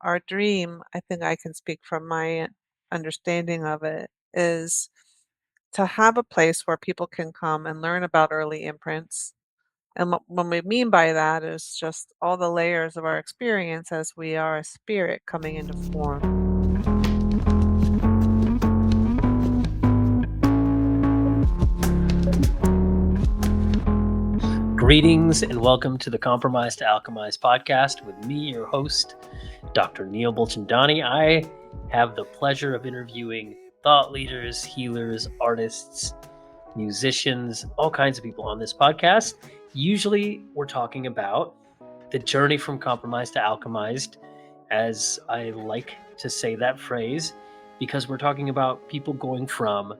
our dream, I think I can speak from my understanding of it, is to have a place where people can come and learn about early imprints. And what we mean by that is just all the layers of our experience as we are a spirit coming into form. Greetings and welcome to the Compromise to Alchemize podcast with me, your host, Dr. Neil Bulchandani. I have the pleasure of interviewing thought leaders, healers, artists, musicians, all kinds of people on this podcast. Usually we're talking about the journey from compromised to alchemized, as I like to say that phrase, because we're talking about people going from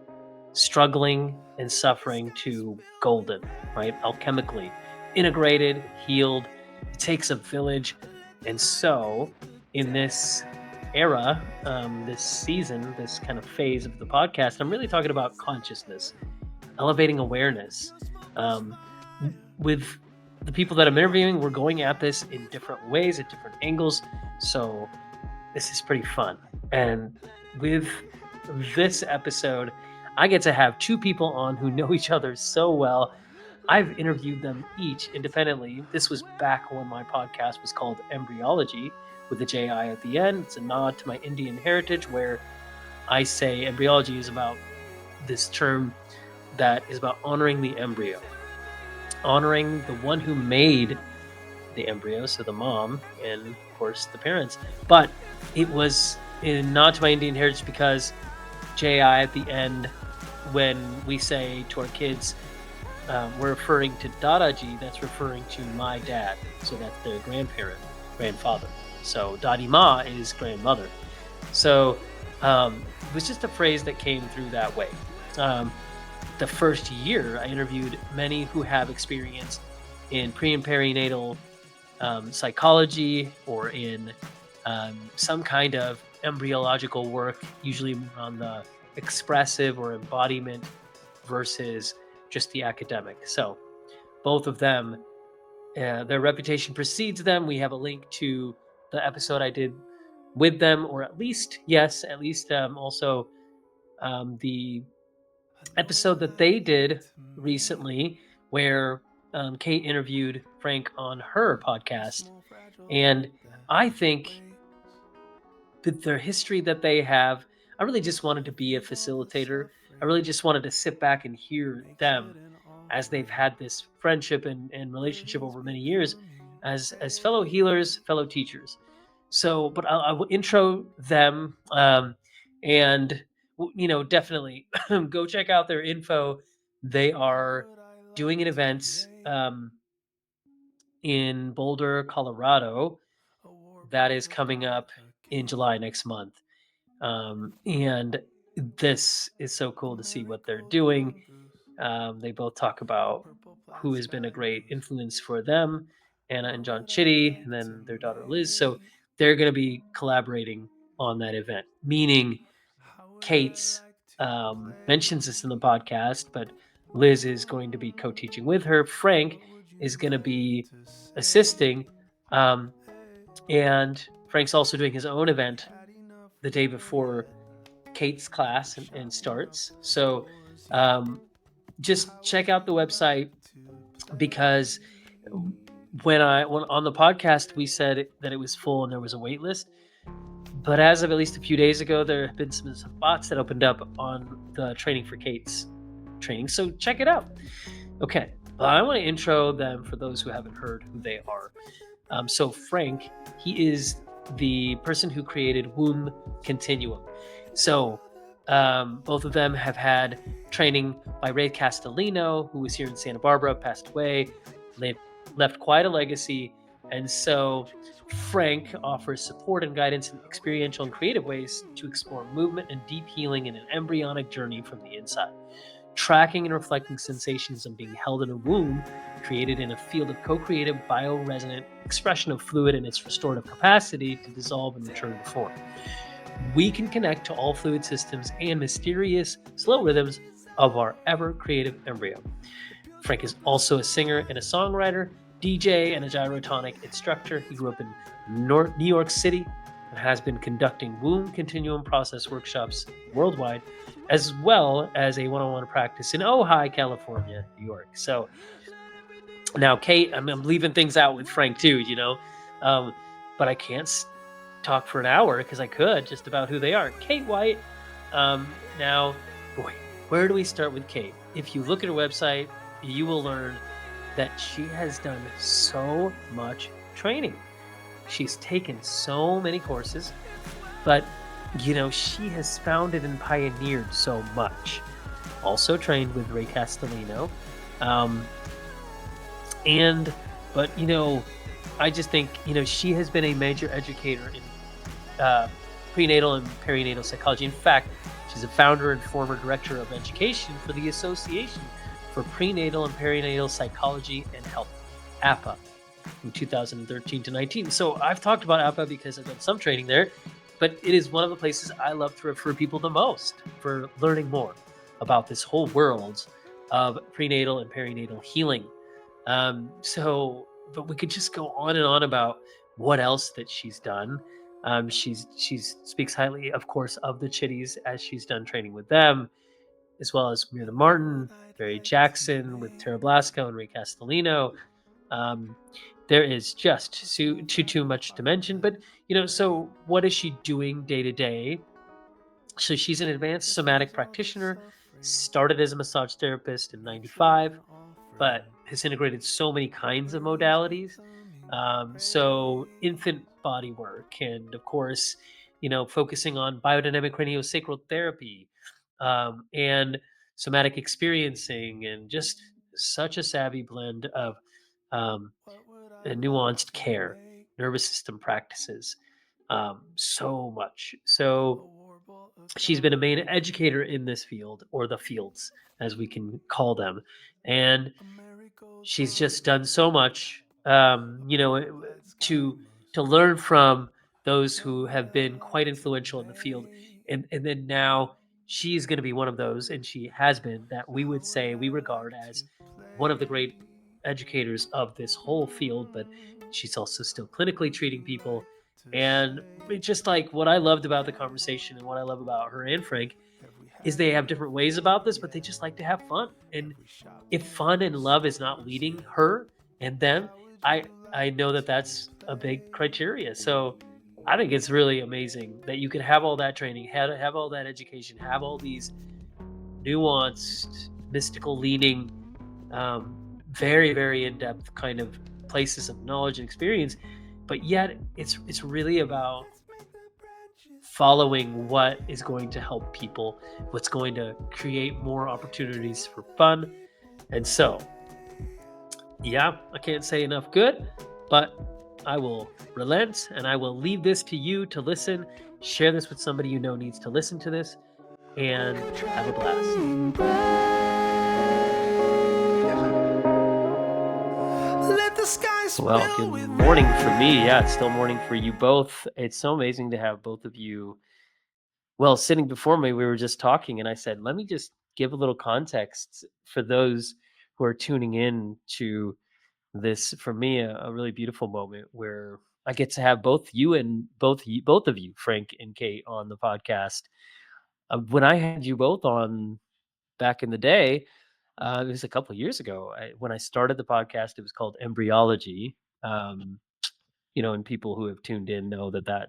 struggling and suffering to golden, right? Alchemically integrated, healed. It takes a village. And so, in this era, this season, this kind of phase of the podcast, I'm really talking about consciousness, elevating awareness. With the people that I'm interviewing, we're going at this in different ways, at different angles. So, this is pretty fun. And with this episode, I get to have two people on who know each other so well. I've interviewed them each independently. This was back when my podcast was called Embryology with a J-I at the end. It's a nod to my Indian heritage, where I say embryology is about this term that is about honoring the embryo, honoring the one who made the embryo, so the mom, and of course the parents. But it was a nod to my Indian heritage because J-I at the end, when we say to our kids, we're referring to Dadaji, that's referring to my dad. So that's their grandfather. So Dadi Ma is grandmother. So it was just a phrase that came through that way. The first year, I interviewed many who have experience in pre and perinatal psychology, or in some kind of embryological work, usually on the expressive or embodiment versus just the academic. So both of them, their reputation precedes them. We have a link to the episode I did with them, or at least also the episode that they did recently, where Kate interviewed Frank on her podcast. And I think with their history that they have, I really just wanted to be a facilitator. I really just wanted to sit back and hear them, as they've had this friendship and relationship over many years as fellow healers, fellow teachers. So, but I will intro them, and definitely go check out their info. They are doing an event in Boulder, Colorado, that is coming up in July next month. And this is so cool to see what they're doing. They both talk about who has been a great influence for them, Anna and John Chitty, and then their daughter Liz. So they're going to be collaborating on that event, meaning Kate's mentions this in the podcast, but Liz is going to be co-teaching with her. Frank is going to be assisting, and Frank's also doing his own event the day before Kate's class and starts. So just check out the website, because when on the podcast we said that it was full and there was a wait list. But as of at least a few days ago, there have been some spots that opened up on the Training for Kate's training. So check it out. Okay, I want to intro them for those who haven't heard who they are. So Frank, he is the person who created Womb Continuum. So both of them have had training by Raymond Castellino, who was here in Santa Barbara, passed away, left quite a legacy. And so Frank offers support and guidance in experiential and creative ways to explore movement and deep healing in an embryonic journey from the inside. Tracking and reflecting sensations of being held in a womb, created in a field of co-creative bioresonant expression of fluid and its restorative capacity to dissolve and return to form. We can connect to all fluid systems and mysterious slow rhythms of our ever-creative embryo. Frank is also a singer and a songwriter, DJ, and a gyrotonic instructor. He grew up in New York City, and has been conducting womb continuum process workshops worldwide, as well as a one-on-one practice in Ojai, California, New York. So now, Kate, I'm leaving things out with Frank too, um, but I can't talk for an hour because I could just about who they are. Kate White. Now, boy, where do we start with Kate? If you look at her website, you will learn that she has done so much training. She's taken so many courses, but she has founded and pioneered so much. Also trained with Ray Castellino. Um, and but I just think she has been a major educator in prenatal and perinatal psychology. In fact, she's a founder and former director of education for the Association for Prenatal and Perinatal Psychology and Health, APA, from 2013 to 19. So I've talked about APA because I've done some training there, but it is one of the places I love to refer people the most for learning more about this whole world of prenatal and perinatal healing. But we could just go on and on about what else that she's done. She's speaks highly, of course, of the Chitties as she's done training with them, as well as Mira Martin, Barry Jackson with Tara Blasco and Ray Castellino. Um, there is just too much to mention. But so what is she doing day to day? So she's an advanced somatic practitioner. Started as a massage therapist in '95, but has integrated so many kinds of modalities. So infant body work, and of course, focusing on biodynamic cranial sacral therapy, and somatic experiencing, and just such a savvy blend of um, nuanced care, nervous system practices, so much. So she's been a main educator in this field, or the fields as we can call them, and she's just done so much, to learn from those who have been quite influential in the field, and then now she's going to be one of those, and she has been, that we would say we regard as one of the great educators of this whole field. But she's also still clinically treating people, and it's just like what I loved about the conversation and what I love about her and Frank is they have different ways about this, but they just like to have fun. And if fun and love is not leading her and them, I know that that's a big criteria. So I think it's really amazing that you can have all that training, have all that education, have all these nuanced, mystical leaning, very, very in depth kind of places of knowledge and experience, but yet it's really about following what is going to help people, what's going to create more opportunities for fun. And so, yeah, I can't say enough good, but I will relent and I will leave this to you to listen. Share this with somebody you know needs to listen to this, and have a blast. Well, good morning for me. Yeah, it's still morning for you both. It's so amazing to have both of you. Well, sitting before me, we were just talking, and I said, let me just give a little context for those who are tuning in to this, for me, a really beautiful moment where I get to have both of you, Frank and Kate, on the podcast. When I had you both on back in the day, it was a couple of years ago. When I started the podcast, it was called Embryology. Um, and people who have tuned in know that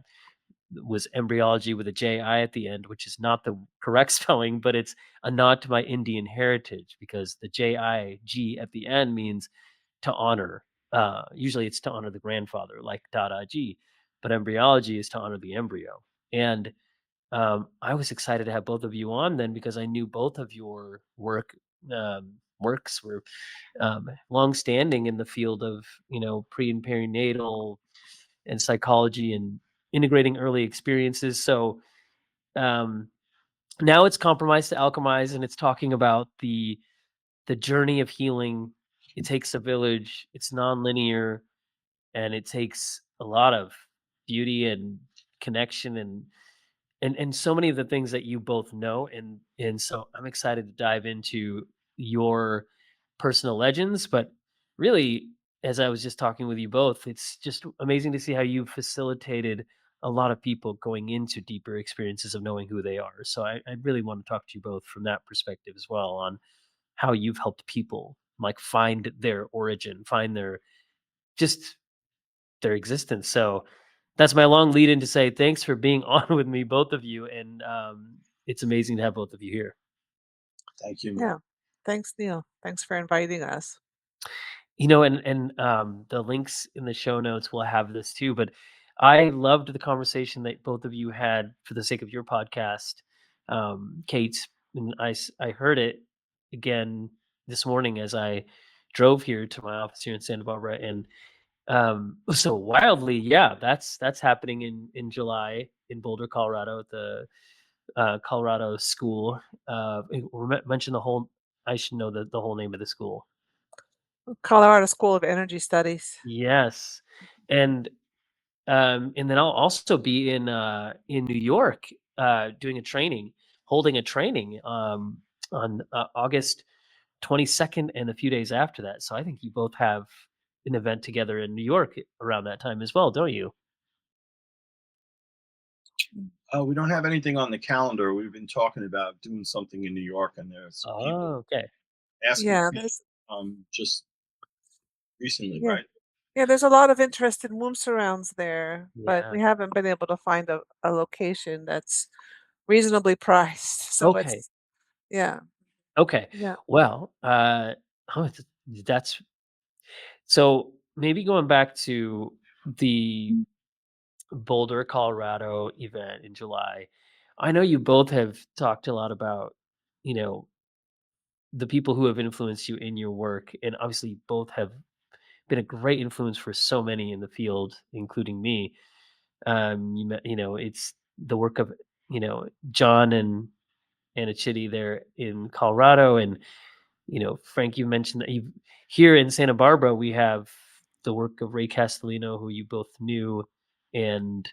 was embryology with a J-I at the end, which is not the correct spelling, but it's a nod to my Indian heritage, because the J-I-G at the end means to honor. Usually it's to honor the grandfather, like Dadaji, but embryology is to honor the embryo. And I was excited to have both of you on then, because I knew both of your works were long-standing in the field of pre and perinatal and psychology and integrating early experiences. So um, now it's compromised to alchemize, and it's talking about the journey of healing. It takes a village. It's non-linear, and it takes a lot of beauty and connection, and so many of the things that you both know. And so I'm excited to dive into your personal legends, but really, as I was just talking with you both, it's just amazing to see how you facilitated a lot of people going into deeper experiences of knowing who they are. So I really want to talk to you both from that perspective as well on how you've helped people like find their origin, find their just their existence. So that's my long lead in to say thanks for being on with me, both of you, and it's amazing to have both of you here. Thank you, Neil. Yeah. Thanks, Neil. Thanks for inviting us. The links in the show notes will have this too. But I loved the conversation that both of you had for the sake of your podcast, Kate. And I heard it again this morning as I drove here to my office here in Santa Barbara, and so wildly, yeah, that's happening in July in Boulder, Colorado, at the Colorado school. Mention the whole. I should know the whole name of the school. Colorado School of Energy Studies. Yes, and and then I'll also be in New York doing a training, holding a training on August 22nd and a few days after that. So I think you both have an event together in New York around that time as well, don't you? We don't have anything on the calendar. We've been talking about doing something in New York, and there's some people Oh, okay. asking Yeah, me there's just recently, yeah. right? Yeah, there's a lot of interest in womb surrounds there, but Yeah. we haven't been able to find a location that's reasonably priced. So Okay. it's yeah, Okay. yeah. Well, oh, that's so maybe going back to the Boulder, Colorado event in July. I know you both have talked a lot about, you know, the people who have influenced you in your work, and obviously both have been a great influence for so many in the field, including me. It's the work of John and Chitty there in Colorado, and Frank, you mentioned that you here in Santa Barbara we have the work of Ray Castellino, who you both knew, and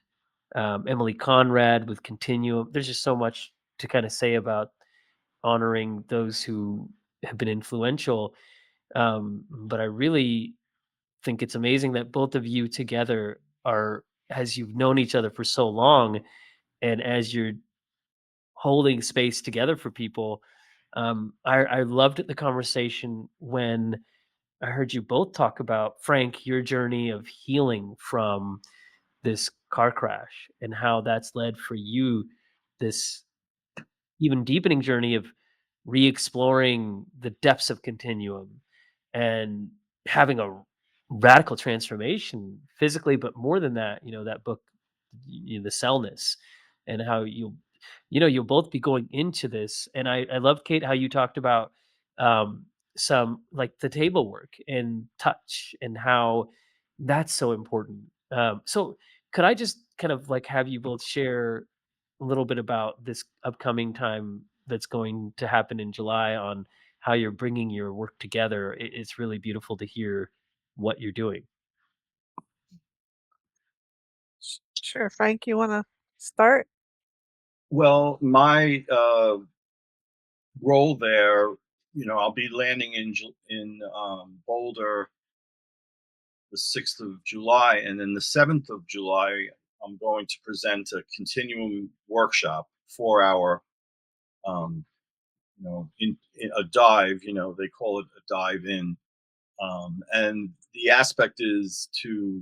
Emilie Conrad with Continuum. There's just so much to kind of say about honoring those who have been influential. But I really think it's amazing that both of you together are, as you've known each other for so long, and as you're holding space together for people. I loved the conversation when I heard you both talk about, Frank, your journey of healing from this car crash and how that's led for you this even deepening journey of re-exploring the depths of continuum and having a radical transformation physically, but more than that, that book, the cellness, and how you'll both be going into this. And I love, Kate, how you talked about um some like the table work and touch and how that's so important. So could I just kind of like have you both share a little bit about this upcoming time that's going to happen in July on how you're bringing your work together? It's really beautiful to hear what you're doing. Sure, Frank, you want to start? Well, my role there, I'll be landing in Boulder the 6th of July, and then the 7th of July, I'm going to present a continuum workshop, 4 hour, um, in a dive. They call it a dive in, and the aspect is to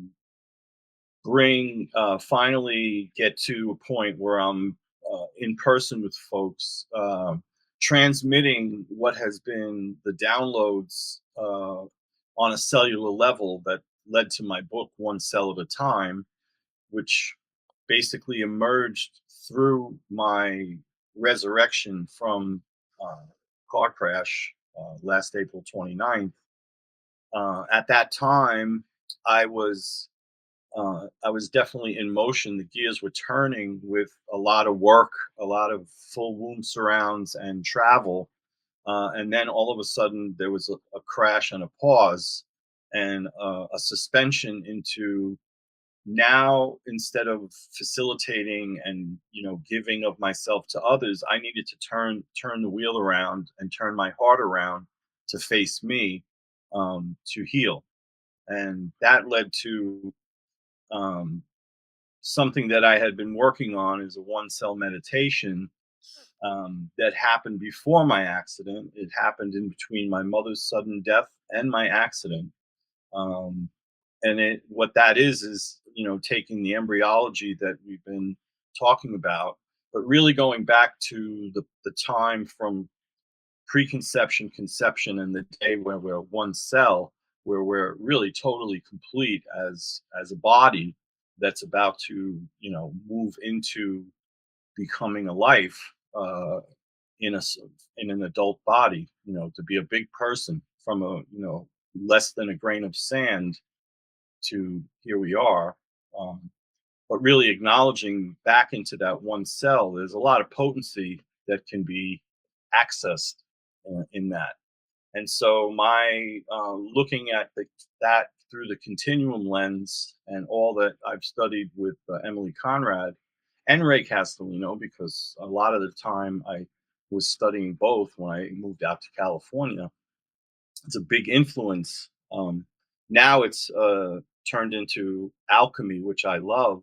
finally get to a point where I'm in person with folks, transmitting what has been the downloads on a cellular level that led to my book, One Cell at a Time, which basically emerged through my resurrection from car crash last April 29th. At that time, I was I was definitely in motion. The gears were turning with a lot of work, a lot of full womb surrounds and travel. And then all of a sudden, there was a crash and a pause and a suspension into now, instead of facilitating and giving of myself to others, I needed to turn the wheel around and turn my heart around to face me, to heal. And that led to um, something that I had been working on is a one cell meditation that happened before my accident. It happened in between my mother's sudden death and my accident. Um, and what that is taking the embryology that we've been talking about, but really going back to the time from preconception, conception, and the day where we're one cell, where we're really totally complete as a body that's about to move into becoming a life in a in an adult body, to be a big person from a less than a grain of sand to here we are. um, but really acknowledging back into that one cell, there's a lot of potency that can be accessed in that. And so my looking at that through the continuum lens and all that I've studied with Emilie Conrad and Ray Castellino, because a lot of the time I was studying both when I moved out to California. It's a big influence. Now it's turned into alchemy, which I love,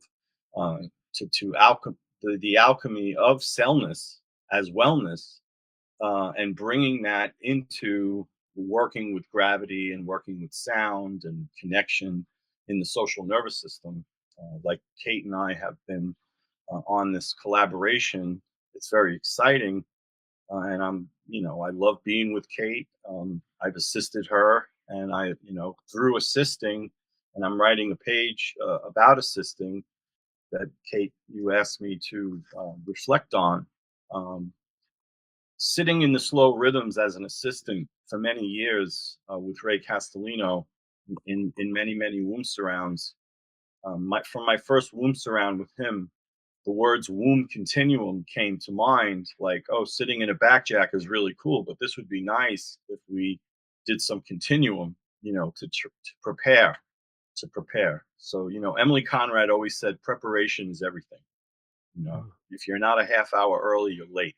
the alchemy of cellness as wellness, and bringing that into working with gravity and working with sound and connection in the social nervous system. Like Kate and I have been on this collaboration. It's very exciting, and I love being with Kate. I've assisted her, and through assisting, and I'm writing a page about assisting that Kate, you asked me to reflect on. Um, Sitting in the slow rhythms as an assistant for many years with Ray Castellino in many womb surrounds. From my first womb surround with him, the words womb continuum came to mind, like, oh, sitting in a back jack is really cool, but this would be nice if we did some continuum, to prepare. So, Emilie Conrad always said preparation is everything. Mm, If you're not a half hour early, you're late.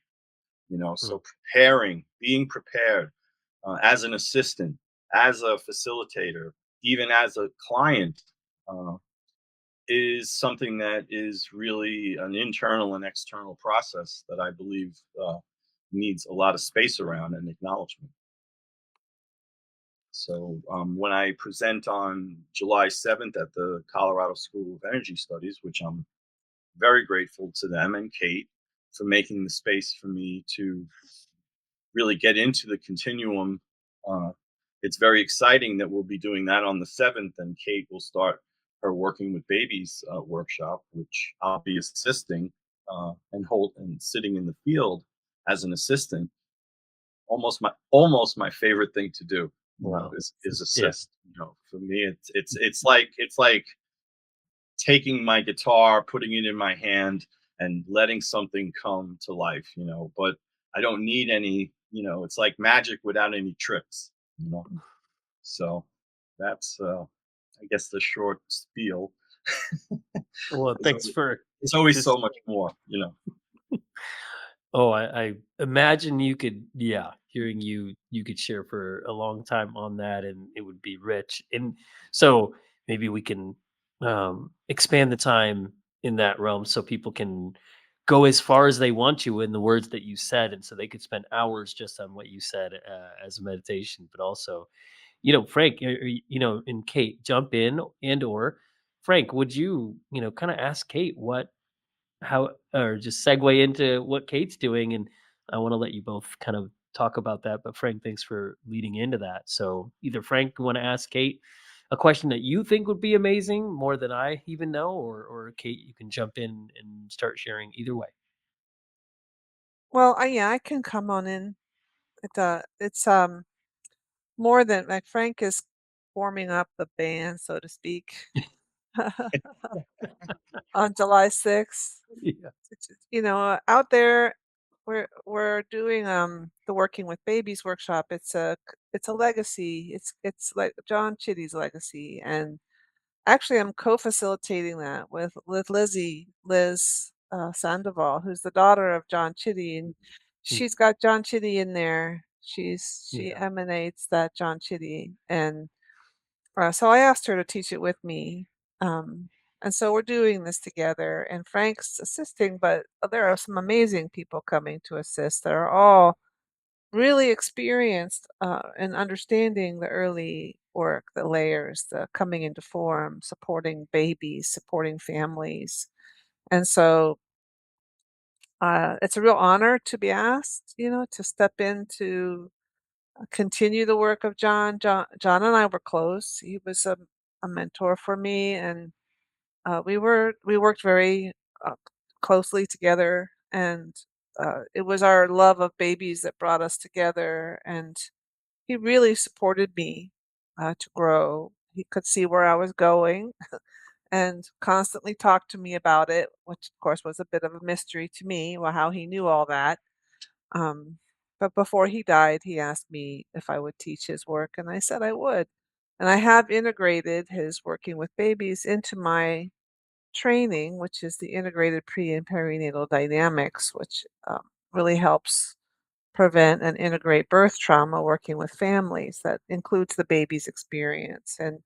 mm. So preparing, being prepared as an assistant, as a facilitator, even as a client, uh, is something that is really an internal and external process that I believe needs a lot of space around and acknowledgement. So when I present on July 7th at the Colorado School of Energy Studies, which I'm very grateful to them and Kate for making the space for me to really get into the continuum. Uh, it's very exciting that we'll be doing that on the 7th, and Kate will start her working with babies workshop, which I'll be assisting and sitting in the field as an assistant. Almost my favorite thing to do, Wow. is Yeah. assist. For me, it's like taking my guitar, putting it in my hand, and letting something come to life, but I don't need any, it's like magic without any tricks, you know. So that's I guess the short spiel. Well, There's thanks always, for there's always so just. much more. Oh, I imagine you could, yeah, hearing you could share for a long time on that, and it would be rich. And so maybe we can expand the time in that realm so people can go as far as they want to in the words that you said, and so they could spend hours just on what you said as a meditation. But also, Frank, and Kate, jump in, and or Frank, would you, kind of ask Kate what how or just segue into what Kate's doing, and I want to let you both kind of talk about that. But Frank, thanks for leading into that. So either Frank, you want to ask Kate a question that you think would be amazing, more than I even know, or Kate, you can jump in and start sharing either way. Well, yeah, I can come on in. It's more than like Frank is forming up the band, so to speak, on July 6th. Yeah. Out there, we're doing the Working with Babies workshop. It's a legacy. It's like John Chitty's legacy, and actually, I'm co-facilitating that with Liz Sandoval, who's the daughter of John Chitty, and Mm, she's got John Chitty in there. She yeah. emanates that John Chitty, and so I asked her to teach it with me. Um, And so we're doing this together, and Frank's assisting, but there are some amazing people coming to assist that are all really experienced in understanding the early work, the layers, the coming into form, supporting babies, supporting families. And so it's a real honor to be asked, to step in to continue the work of John. John and I were close. He was a mentor for me, and we worked very uh, closely together. And it was our love of babies that brought us together. And he really supported me to grow. He could see where I was going and constantly talked to me about it, which of course was a bit of a mystery to me, well, how he knew all that. Um, but before he died, he asked me if I would teach his work, and I said I would. And I have integrated his working with babies into my training, which is the integrated pre and perinatal dynamics, which really helps prevent and integrate birth trauma working with families. That includes the baby's experience. And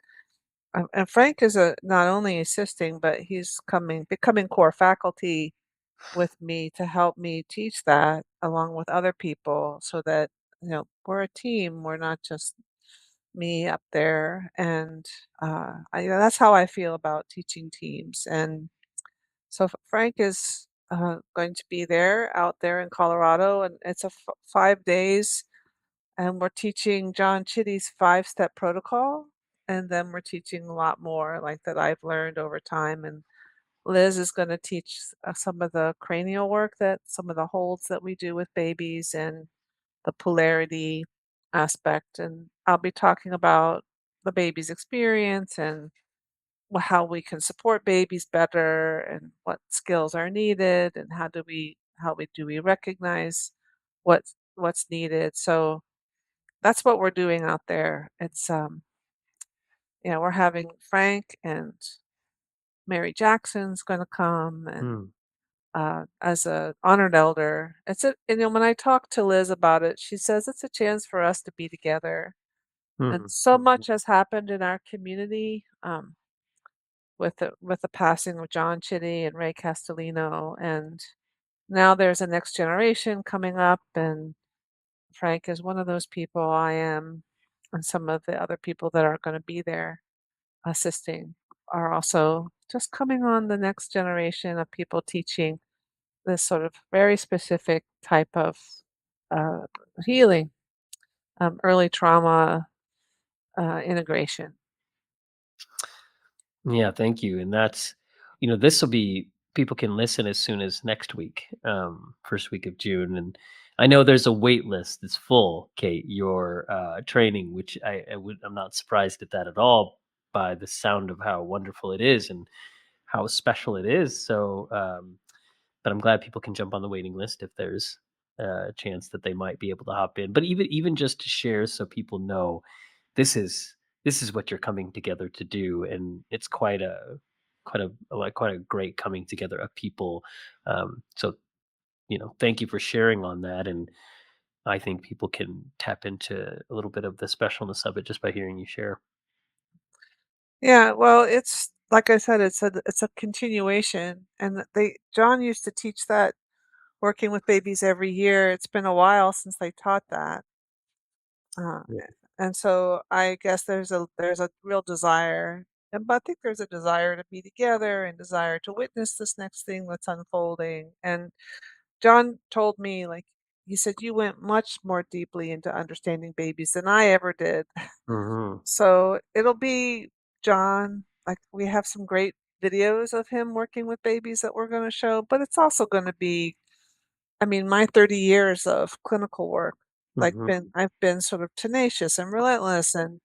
Frank is not only assisting, but he's becoming core faculty with me to help me teach that along with other people so that, we're a team. We're not just me up there. And that's how I feel about teaching teams. And so Frank is going to be out there in Colorado, and it's 5 days. And we're teaching John Chitty's 5-step protocol. And then we're teaching a lot more like that I've learned over time. And Liz is going to teach some of the cranial work, that some of the holds that we do with babies, and the polarity aspect. And I'll be talking about the baby's experience and how we can support babies better, and what skills are needed, and how we recognize what's needed. So that's what we're doing out there. It's we're having Frank and Mary Jackson's going to come, and Mm. as a honored elder. When I talk to Liz about it, she says it's a chance for us to be together. And Mhm. so Mhm. much has happened in our community with the passing of John Chitty and Ray Castellino, and now there's a next generation coming up, and Frank is one of those people. I am, and some of the other people that are going to be there assisting are also just coming on, the next generation of people teaching this sort of very specific type of uh, healing, early trauma integration. Yeah, thank you. And this will be, people can listen as soon as next week, first week of June. And I know there's a wait list that's full, Kate, your training, which I'm not surprised at that at all by the sound of how wonderful it is and how special it is. So, but I'm glad people can jump on the waiting list if there's a chance that they might be able to hop in. But even just to share, so people know this is this is what you're coming together to do, and it's quite a great coming together of people. So thank you for sharing on that, and I think people can tap into a little bit of the specialness of it just by hearing you share. Yeah, well, it's like I said, it's a continuation, and John used to teach that working with babies every year. It's been a while since they taught that. Uh, Yeah. and so I guess there's a real desire, but I think there's a desire to be together and desire to witness this next thing that's unfolding. And John told me, like, he said, you went much more deeply into understanding babies than I ever did. Hmm. So it'll be John. Like, we have some great videos of him working with babies that we're going to show, but it's also going to be, I mean, my 30 years of clinical work, Hmm. I've been sort of tenacious and relentless and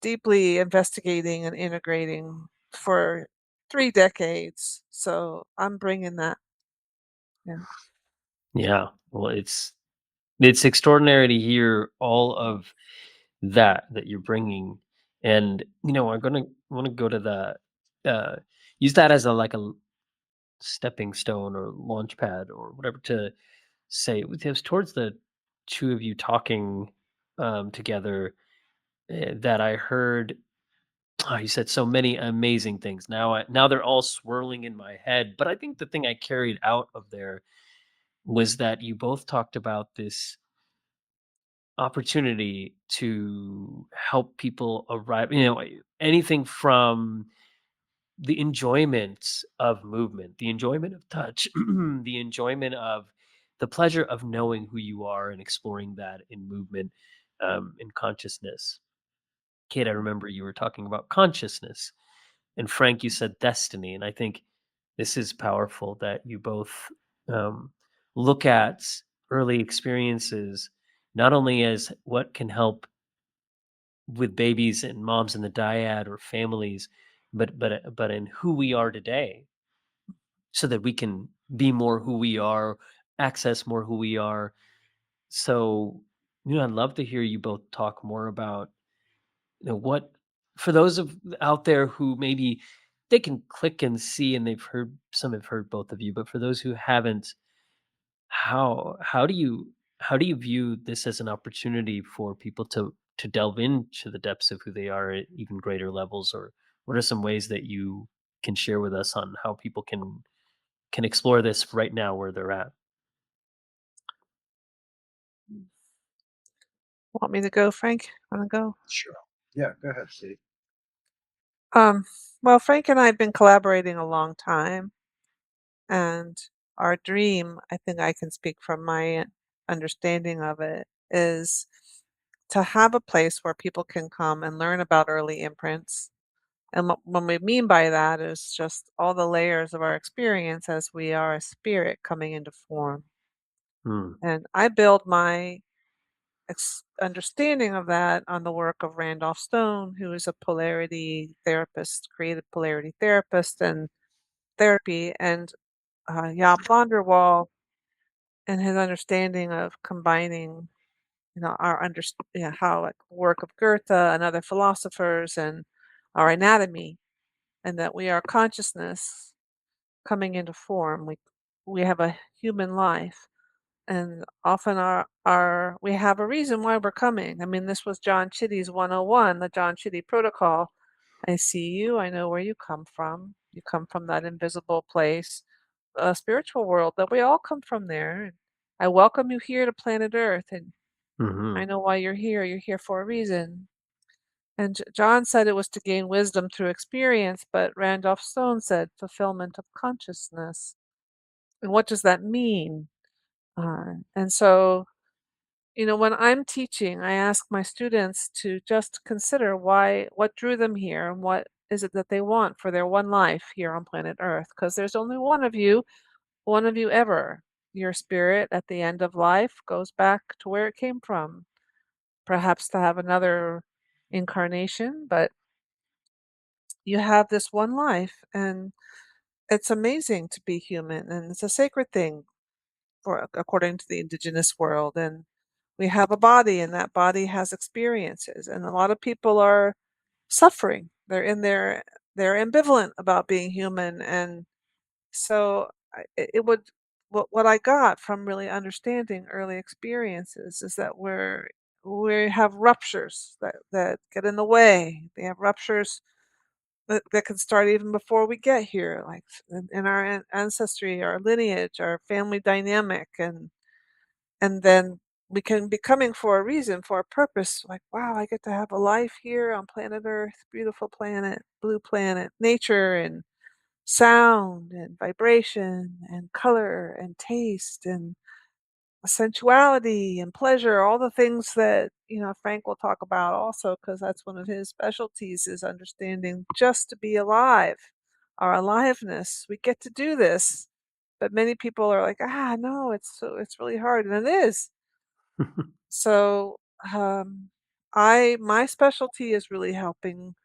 deeply investigating and integrating for 3 decades. So I'm bringing that. Yeah. Yeah. Well, it's extraordinary to hear all of that you're bringing, and I want to go to use that as a stepping stone or launch pad or whatever to say it was towards the two of you talking together, that I heard Oh, you said so many amazing things. Now they're all swirling in my head. But I think the thing I carried out of there was that you both talked about this opportunity to help people arrive, anything from the enjoyment of movement, the enjoyment of touch, the enjoyment of the pleasure of knowing who you are and exploring that in movement, in consciousness. Kate, I remember you were talking about consciousness, and Frank, you said destiny. And I think this is powerful that you both um, look at early experiences not only as what can help with babies and moms in the dyad or families, but in who we are today, so that we can be more who we are, access more who we are. So, I'd love to hear you both talk more about, what, for those of out there who maybe they can click and see, and some have heard both of you, but for those who haven't, how do you view this as an opportunity for people to delve into the depths of who they are at even greater levels? Or what are some ways that you can share with us on how people can explore this right now where they're at? Want me to go, Frank? Want to go? Sure. Yeah, go ahead, Steve. Um, well, Frank and I have been collaborating a long time, and our dream, I think I can speak from my understanding of it, is to have a place where people can come and learn about early imprints. And what we mean by that is just all the layers of our experience as we are a spirit coming into form. Hmm. And I build my understanding of that on the work of Randolph Stone, who is a polarity therapist, creative polarity therapist and therapy, and Jaap van der Wal and his understanding of combining, our how like work of Goethe and other philosophers and our anatomy, and that we are consciousness coming into form. We have a human life, and often our we have a reason why we're coming. I mean, this was John Chitty's 101, the John Chitty Protocol. I see you, I know where you come from. You come from that invisible place, a spiritual world that we all come from there. And I welcome you here to planet Earth, and I Hmm. know why you're here. You're here for a reason. And John said it was to gain wisdom through experience, but Randolph Stone said fulfillment of consciousness. And what does that mean? And so, when I'm teaching, I ask my students to just consider what drew them here and what is it that they want for their one life here on planet Earth. Because there's only one of you ever. Your spirit at the end of life goes back to where it came from, perhaps to have another incarnation, but you have this one life, and it's amazing to be human, and it's a sacred thing for according to the indigenous world. And we have a body, and that body has experiences, and a lot of people are suffering. They're ambivalent about being human. And so it would what I got from really understanding early experiences is that we have ruptures that get in the way. They have ruptures that can start even before we get here, like in our ancestry, our lineage, our family dynamic, and then we can be coming for a reason, for a purpose. Like, wow, I get to have a life here on planet Earth, beautiful planet, blue planet, nature and sound and vibration and color and taste and sensuality and pleasure, all the things that, Frank will talk about also, because that's one of his specialties is understanding just to be alive, our aliveness. We get to do this. But many people are like, no, it's really hard. And it is. So my specialty is really helping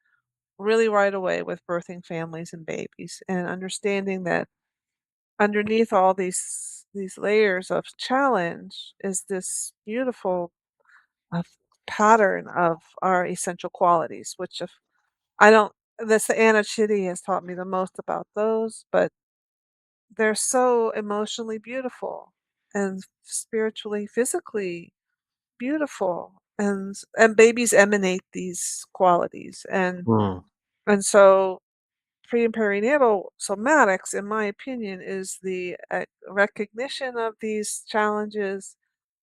really right away with birthing families and babies and understanding that underneath all these layers of challenge is this beautiful uh, pattern of our essential qualities, which if I don't this Anna Chitty has taught me the most about those, but they're so emotionally beautiful and spiritually, physically beautiful, and babies emanate these qualities. And Hmm. And so pre and perinatal somatics, in my opinion, is the recognition of these challenges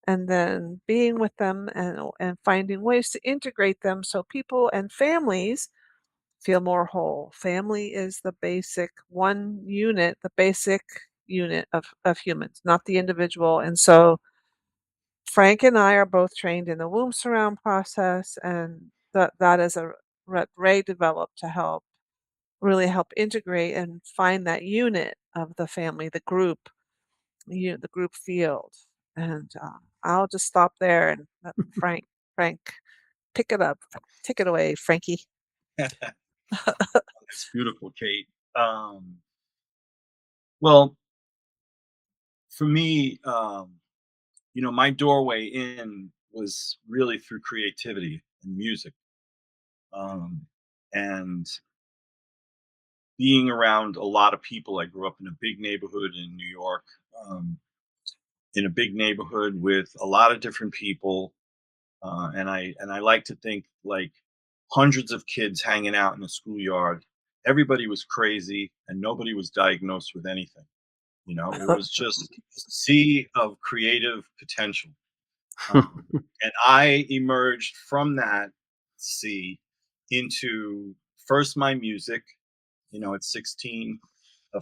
and then being with them and finding ways to integrate them so people and families feel more whole. Family is the basic one unit, the basic unit of humans, not the individual. And so Frank and I are both trained in the womb surround process, and that is a what Ray developed to really help integrate and find that unit of the family, the group, the group field. And I'll just stop there and let Frank, pick it up, take it away, Frankie. It's beautiful, Kate. Well, for me, my doorway in was really through creativity and music, and being around a lot of people. I grew up in a big neighborhood in New York, um, in a big neighborhood with a lot of different people, and I like to think like hundreds of kids hanging out in the schoolyard. Everybody was crazy, and nobody was diagnosed with anything. It was just a sea of creative potential. And I emerged from that sea into first my music. At 16,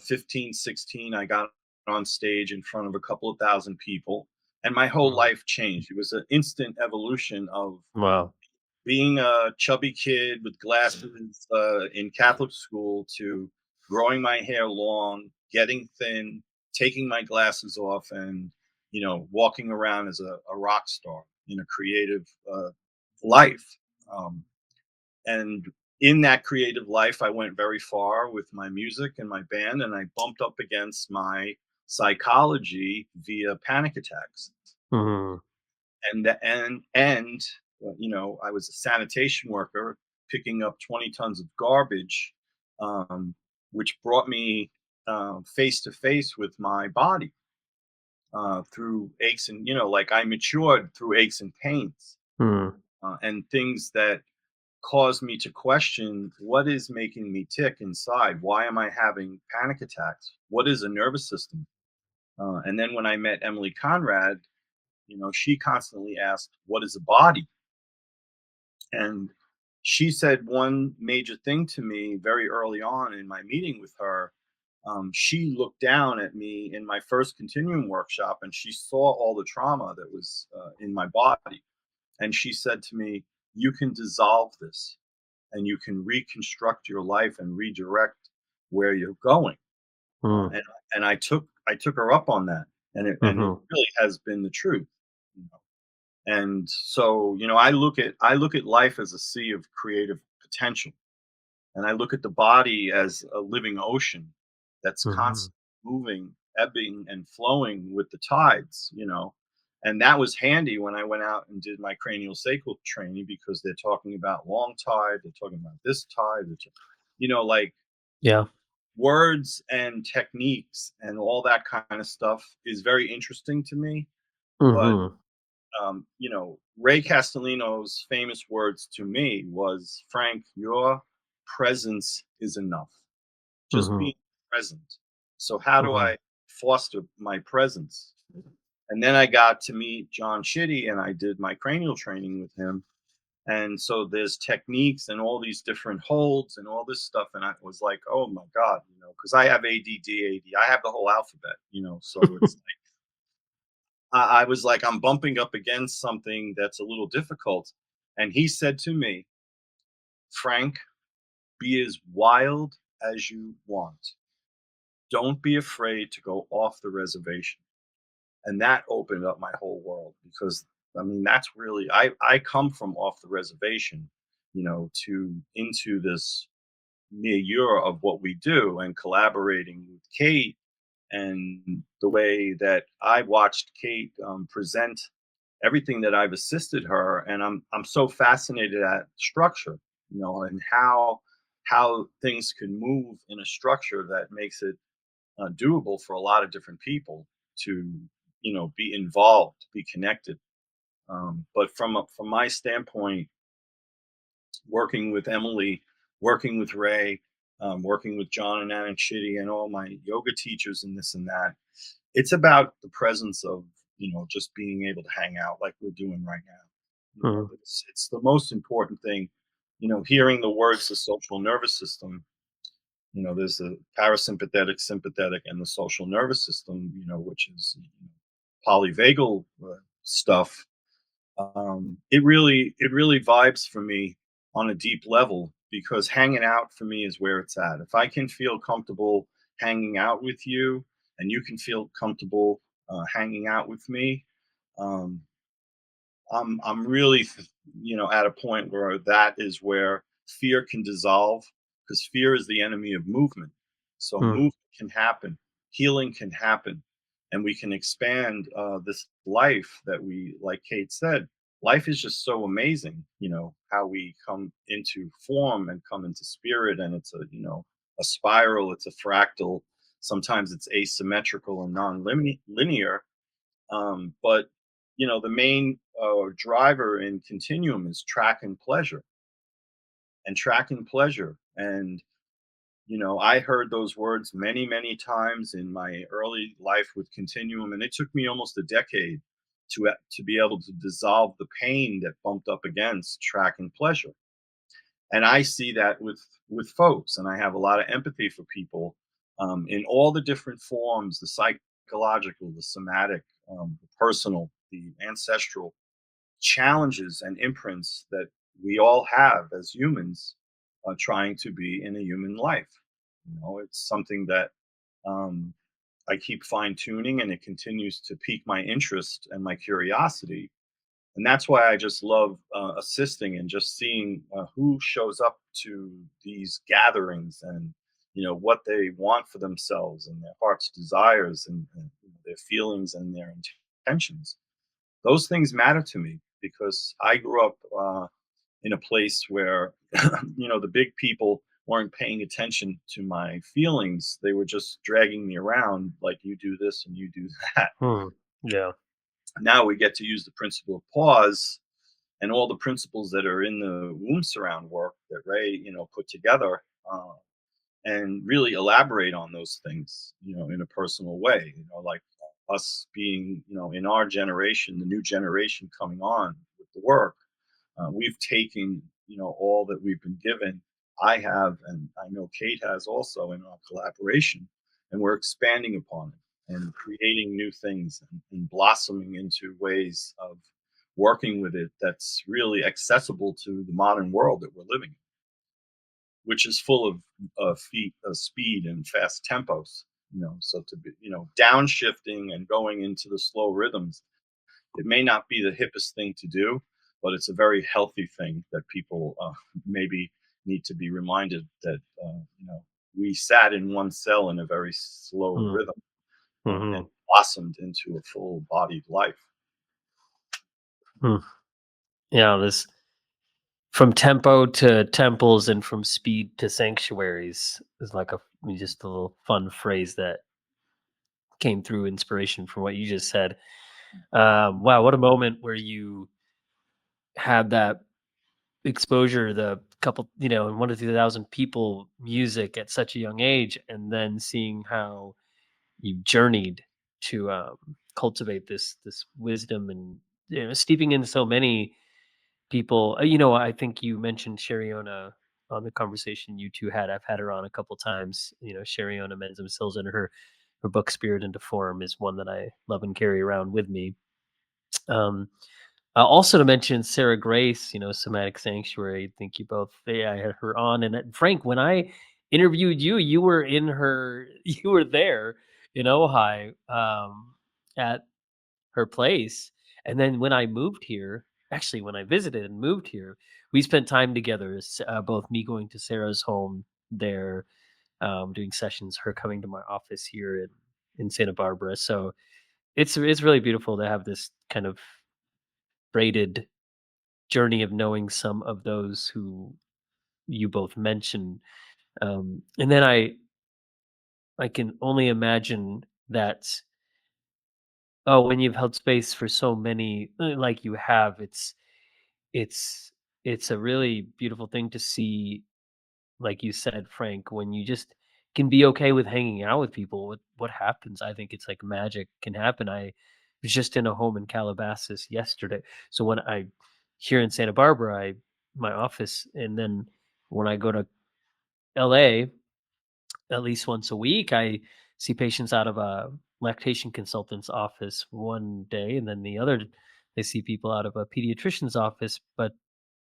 15, 16, I got on stage in front of a couple of thousand people, and my whole Mhm. life changed. It was an instant evolution of Wow. being a chubby kid with glasses in Catholic school to growing my hair long, getting thin, taking my glasses off, and walking around as a rock star in a creative life. Um, and in that creative life, I went very far with my music and my band, and I bumped up against my psychology via panic attacks. Mhm. And I was a sanitation worker picking up 20 tons of garbage, um, which brought me face to face with my body through aches and like I matured through aches and pains, Mhm. and things that caused me to question what is making me tick inside. Why am I having panic attacks? What is a nervous system? And then when I met Emilie Conrad, she constantly asked, "What is a body?" And she said one major thing to me very early on in my meeting with her. She looked down at me in my first continuum workshop, and she saw all the trauma that was in my body. And she said to me, "You can dissolve this, and you can reconstruct your life and redirect where you're going." Uh, Mhm. and and I took her up on that, and it Mhm. really has been the truth. you know. And so, I look at life as a sea of creative potential, and I look at the body as a living ocean that's Mhm. constantly moving, ebbing, and flowing with the tides. And that was handy when I went out and did my cranial sacral training, because they're talking about long tide, they're talking about this tide, like Yeah. words and techniques and all that kind of stuff is very interesting to me. But Mhm. Ray Castellino's famous words to me was, "Frank, your presence is enough. Just Mhm. being present. So how do Mhm. I foster my presence?" And then I got to meet John Chitty, and I did my cranial training with him. And so there's techniques and all these different holds and all this stuff. And I was like, oh my God, because I have ADD, I have the whole alphabet. So it's I was like, I'm bumping up against something that's a little difficult. And he said to me, "Frank, be as wild as you want. Don't be afraid to go off the reservation." And that opened up my whole world, because I mean, that's really, I come from off the reservation, to into this milieu of what we do, and collaborating with Kate, and the way that I watched Kate present everything that I've assisted her. And I'm so fascinated at structure, and how things can move in a structure that makes it doable for a lot of different people to be involved, be connected. But from my standpoint, working with Emilie working with Ray, working with John and Anna Chitty and all my yoga teachers and this and that. It's about the presence of, just being able to hang out like we're doing right now. Mhm. It's the most important thing. Hearing the words the social nervous system. There's the parasympathetic, sympathetic, and the social nervous system. Which is polyvagal stuff. It really vibes for me on a deep level because hanging out for me is where it's at. If I can feel comfortable hanging out with you, and you can feel comfortable hanging out with me, um, I'm really at a point where that is where fear can dissolve, because fear is the enemy of movement. So Mm. movement can happen, healing can happen, and we can expand this life that we, like Kate said, life is just so amazing. How we come into form and come into spirit, and it's a spiral, it's a fractal. Sometimes it's asymmetrical and non-linear, but the main driver in continuum is track and pleasure, and track and pleasure. And I heard those words many, many times in my early life with continuum, and it took me almost a decade to be able to dissolve the pain that bumped up against track and pleasure. And I see that with folks, and I have a lot of empathy for people in all the different forms: the psychological, the somatic, the personal, the ancestral challenges and imprints that we all have as humans, trying to be in a human life. It's something that um, I keep fine tuning, and it continues to pique my interest and my curiosity. And that's why I just love assisting and just seeing who shows up to these gatherings, and what they want for themselves and their heart's desires, and their feelings and their intentions. Those things matter to me because I grew up in a place where the big people weren't paying attention to my feelings. They were just dragging me around like, you do this and you do that. Hmm. Yeah. Now we get to use the principle of pause and all the principles that are in the womb surround work that Ray, put together, and really elaborate on those things, in a personal way, like us being, in our generation, the new generation coming on with the work. We've taken, all that we've been given. I have, and I know Kate has also in our collaboration, and we're expanding upon it and creating new things, and blossoming into ways of working with it that's really accessible to the modern world that we're living in, which is full of speed and fast tempos. So to be, downshifting and going into the slow rhythms, it may not be the hippest thing to do, but it's a very healthy thing that people maybe need to be reminded that we sat in one cell in a very slow Mm. rhythm, and Hmm. blossomed into a full-bodied life. Hmm. Yeah, this from tempo to temples and from speed to sanctuaries is like just a little fun phrase that came through inspiration from what you just said. Wow, what a moment where you had that exposure, the couple, and 1 to 2,000 people music at such a young age, and then seeing how you journeyed to cultivate this wisdom, and steeping in so many people. I think you mentioned Shariona on the conversation you two had. I've had her on a couple times. Shariona Menzum Sills, and her book Spirit into Form is one that I love and carry around with me. Um, Also to mention Sarah Grace, Somatic Sanctuary. I think you both, yeah, I had her on. And Frank, when I interviewed you, you were in her, you were there in Ojai, at her place. And then when I moved here, actually, when I visited and moved here, we spent time together, both me going to Sarah's home there, doing sessions, her coming to my office here in Santa Barbara. So it's really beautiful to have this kind of braided journey of knowing some of those who you both mentioned. And then I can only imagine that, oh, when you've held space for so many, like you have, it's it's a really beautiful thing to see like you said, Frank, when you just can be okay with hanging out with people, what happens? I think it's like magic can happen. I was just in a home in Calabasas yesterday. So when I here in Santa Barbara, I my office, and then when I go to LA at least once a week, I see patients out of a lactation consultant's office one day, and then the other I see people out of a pediatrician's office. But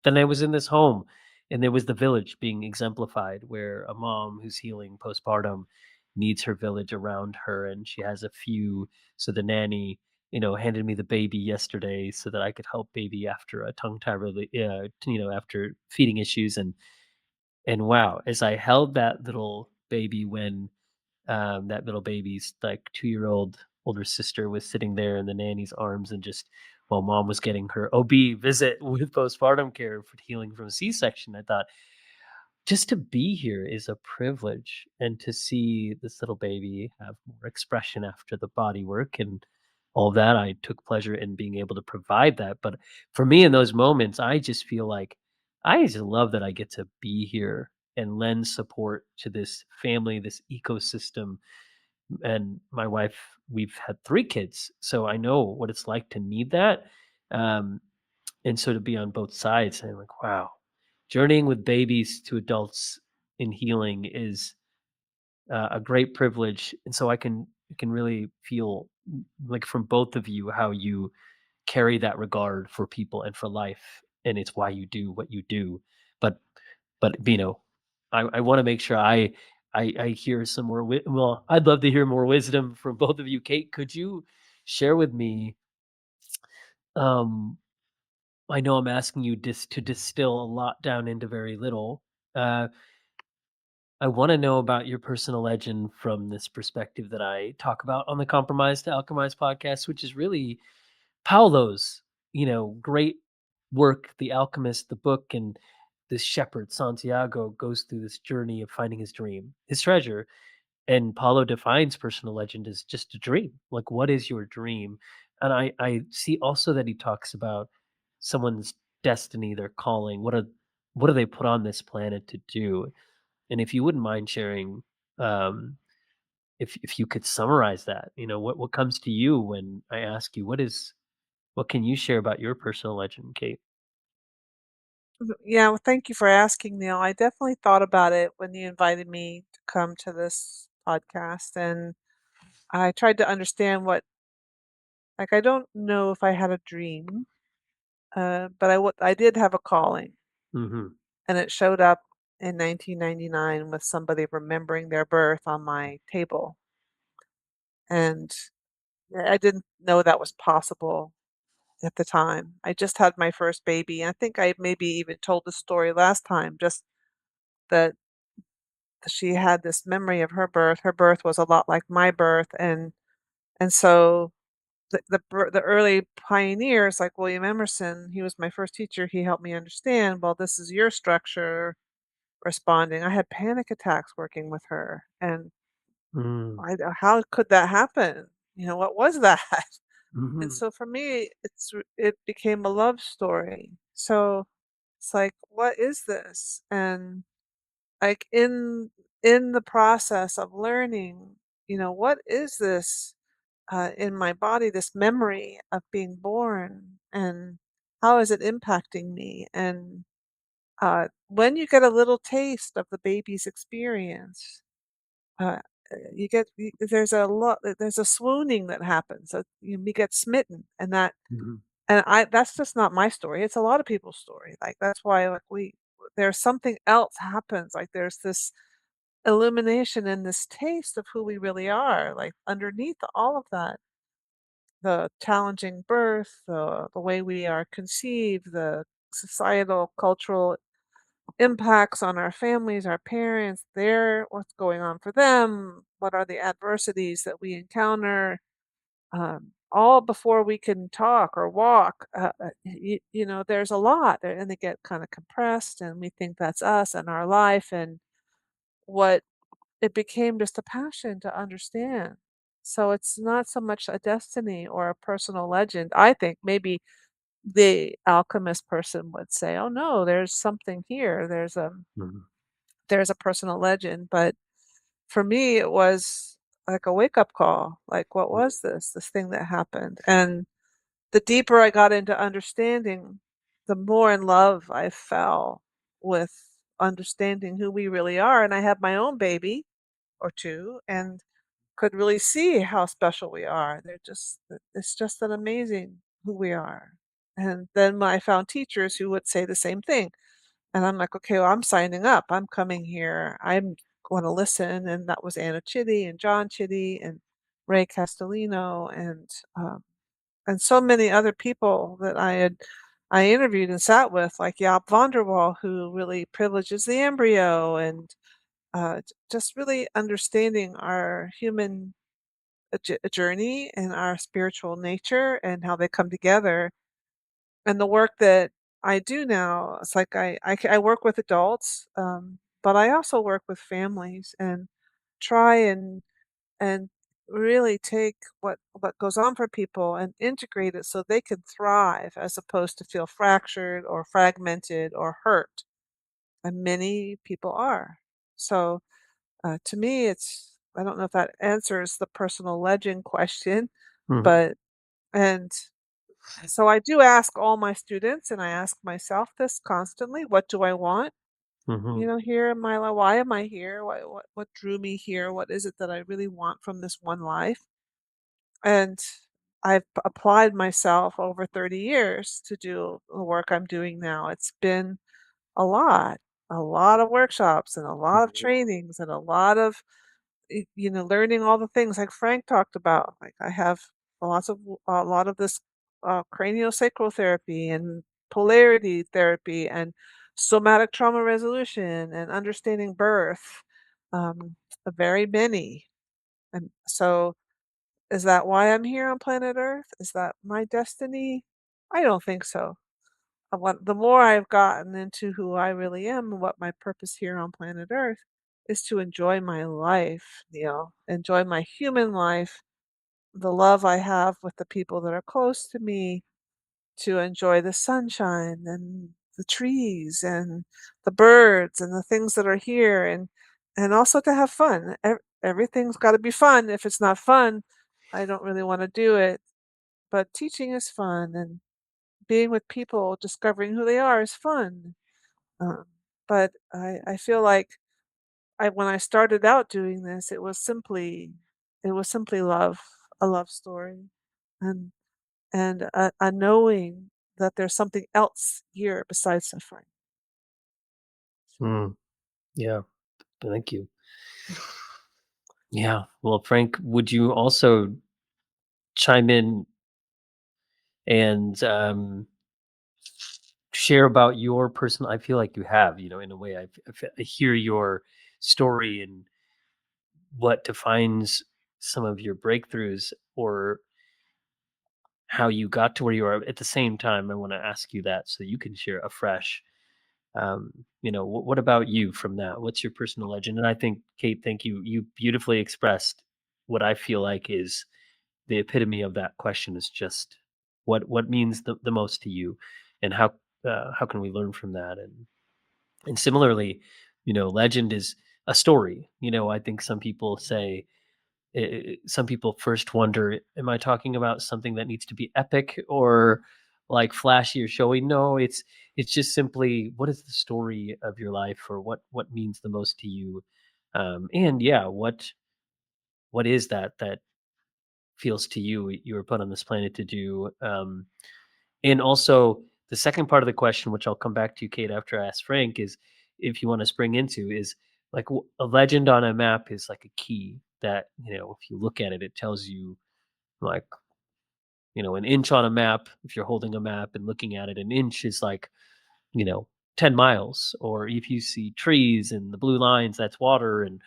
then I was in this home, and there was the village being exemplified, where a mom who's healing postpartum needs her village around her, and she has a few. So the nanny, handed me the baby yesterday so that I could help baby after a tongue tie, after feeding issues, and wow, as I held that little baby when that little baby's like 2-year-old older sister was sitting there in the nanny's arms, and just while mom was getting her OB visit with postpartum care for healing from a C-section, I thought just to be here is a privilege, and to see this little baby have more expression after the body work and all that, I took pleasure in being able to provide that. But for me in those moments, I just feel like I just love that I get to be here and lend support to this family, this ecosystem. And my wife, we've had 3 kids, so I know what it's like to need that. Um, and so to be on both sides, I'm like, wow, journeying with babies to adults in healing is a great privilege. And so I can really feel like from both of you how you carry that regard for people and for life, and it's why you do what you do. But I want to make sure I hear some more. Well, I'd love to hear more wisdom from both of you. Kate, could you share with me? Um, I know I'm asking you to distill a lot down into very little. Uh, I want to know about your personal legend from this perspective that I talk about on the Compromise to Alchemize podcast, which is really Paulo's, great work, The Alchemist, the book, and this shepherd, Santiago, goes through this journey of finding his dream, his treasure. And Paulo defines personal legend as just a dream. Like, what is your dream? And I see also that he talks about someone's destiny, their calling. What do they put on this planet to do? And if you wouldn't mind sharing, um, if you could summarize that, what comes to you when I ask you what can you share about your personal legend, Kate? Yeah, well, thank you for asking, Neil. I definitely thought about it when you invited me to come to this podcast, and I tried to understand like, I don't know if I had a dream, but I did have a calling, Hmm. and it showed up in 1999 with somebody remembering their birth on my table, and I didn't know that was possible at the time. I just had my first baby. I think I maybe even told the story last time, just that she had this memory of her birth. Her birth was a lot like my birth, and so the early pioneers like William Emerson, he was my first teacher. He helped me understand, well, this is your structure responding. I had panic attacks working with her, and Mm. how could that happen? What was that? And Mhm. so for me, it became a love story. So it's like, what is this? And like in the process of learning, what is this in my body, this memory of being born, and how is it impacting me? And when you get a little taste of the baby's experience, uh, there's a swooning that happens. We get smitten, Mhm. and that's just not my story. It's a lot of people's story. Like that's why like there's something else happens. Like there's this illumination and this taste of who we really are. Like underneath all of that, the challenging birth, the way we are conceived, the societal, cultural impacts on our families, our parents, what's going on for them, what are the adversities that we encounter, all before we can talk or walk. There's a lot there, and they get kind of compressed, and we think that's us and our life, and what it became just a passion to understand. So it's not so much a destiny or a personal legend. I think maybe the alchemist person would say, "Oh no, there's something here. There's Mhm. there's a personal legend, but for me, it was like a wake-up call, like, "What was this thing that happened?" And the deeper I got into understanding, the more in love I fell with understanding who we really are, and I have my own baby or 2 and could really see how special we are. It's just an amazing who we are. And then when I found teachers who would say the same thing, and I'm like, "Okay, well, I'm signing up. I'm coming here. I'm gonna listen," and that was Anna Chitty and John Chitty and Ray Castellino and so many other people that I interviewed and sat with, like Jaap van der Wal, who really privileges the embryo and, just really understanding our human journey and our spiritual nature and how they come together. And the work that I do now, it's like I work with adults, but I also work with families and try and really take what goes on for people and integrate it so they can thrive as opposed to feel fractured or fragmented or hurt. And many people are. So to me, it's I don't know if that answers the personal legend question, Mhm. but and so I do ask all my students, and I ask myself this constantly: What do I want? Mhm. Here in my life, why am I here? What drew me here? What is it that I really want from this one life? And I've applied myself over 30 years to do the work I'm doing now. It's been a a lot of workshops and a lot of Mhm. trainings and a lot of learning all the things like Frank talked about. Like I have a lot of this cranial sacral therapy and polarity therapy and somatic trauma resolution and understanding birth. Very many. And so, is that why I'm here on planet Earth? Is that my destiny? I don't think so. The more I've gotten into who I really am and what my purpose here on planet Earth is to enjoy my life, enjoy my human life, the love I have with the people that are close to me, to enjoy the sunshine and the trees and the birds and the things that are here and also to have fun. Everything's got to be fun. If it's not fun, I don't really want to do it. But teaching is fun and being with people, discovering who they are is fun. Um, but I feel like when I started out doing this, it was simply love, a love story, and a knowing that there's something else here besides suffering. Mm. Yeah. Thank you. Yeah. Well, Frank, would you also chime in and share about your personal? I feel like you have, in a way. I hear your story and what defines some of your breakthroughs or how you got to where you are. At the same time, I want to ask you that so you can share afresh. What about you from that? What's your personal legend? And I think, Kate, thank you. You beautifully expressed what I feel like is the epitome of that question is just what means the most to you, and how can we learn from that? And similarly, legend is a story. I think some people say some people first wonder, am I talking about something that needs to be epic or like flashy or showy? No, it's just simply, what is the story of your life, or what means the most to you, and yeah, what is that feels to you were put on this planet to do, and also the second part of the question, which I'll come back to, Kate, after I ask Frank, is if you want to spring into, is like a legend on a map is like a key that, if you look at it, it tells you like, an inch on a map. If you're holding a map and looking at it, an inch is like, you know, 10 miles. Or if you see trees and the blue lines, that's water. And